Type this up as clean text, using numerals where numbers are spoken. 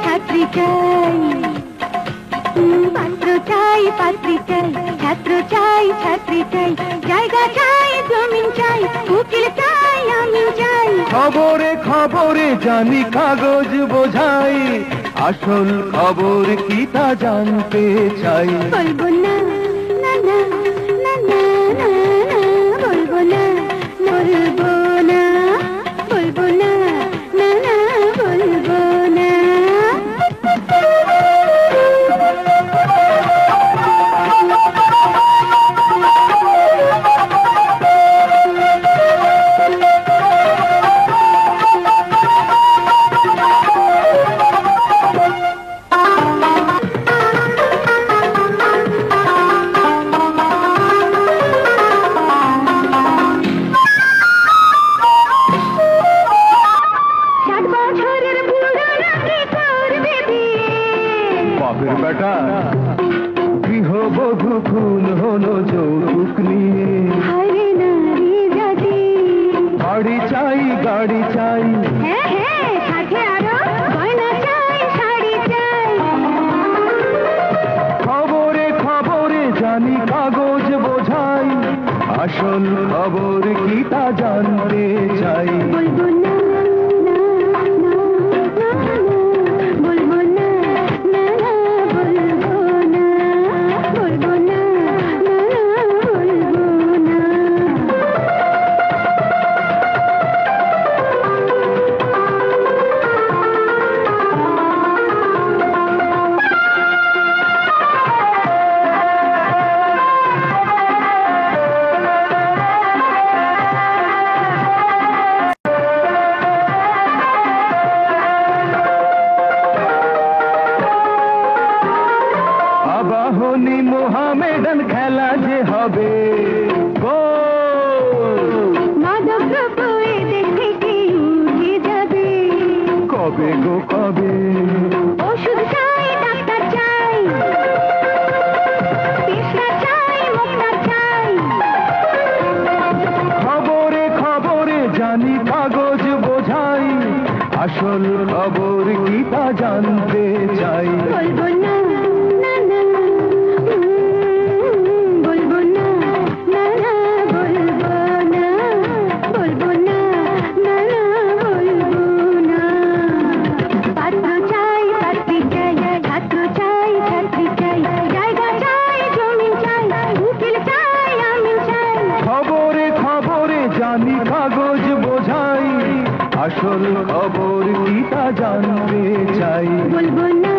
ছাত্রী চাই, পাত্র চাই পাত্রী চাই, ছাত্র চাই ছাত্রী চাই, জায়গা চাই জমিন চাই, উকিল চাই আমি চাই। খবরে খবরে জানি কাগজ বোঝাই, আসল খবর কি তা জানতে চাই। বলবো না না না না না না না, বলবো না বলবো না, বলবো না না না, বলবো না। বাপের বেটা গৃহবধূ খুন হলো যৌতুক নিয়ে। হরে নারী জাতি, গাড়ি চাই গাড়ি চাই, হ্যাঁ হ্যাঁ সাথে আরো গয়না চাই শাড়ি চাই। খবরে খবরে জানি কাগজ বোঝাই, আসল খবর কি তা জানতে চাই। বলবো না না না না না, বলবো না না না, বলবো না, বলবো না না না, বলবো না। আবাহনী মোহামেডান খেলা যে হবে, গোল মাদক দ্রব্য এদের থেকে উঠে যাবে। কবে গো কবে, ওষুধ চাই ডাক্তার চাই, তৃষ্ণা চাই মুক্তা চাই। খবরে খবরে জানি কাগজ বোঝাই, আসল খবর কি তা জানতে চাই। বলবো না না না, বলবো না না না, বলবো না, বলবো না না না, বলবো না। পাত্র চাই পাত্রী চাই, ছাত্র চাই ছাত্রী চাই, জায়গা চাই জমিন চাই, উকিল চাই আমি চাই। খবরে খবরে জানি কাগজ বোঝাই, আসল খবর কি তা জানতে চাই। বলবো না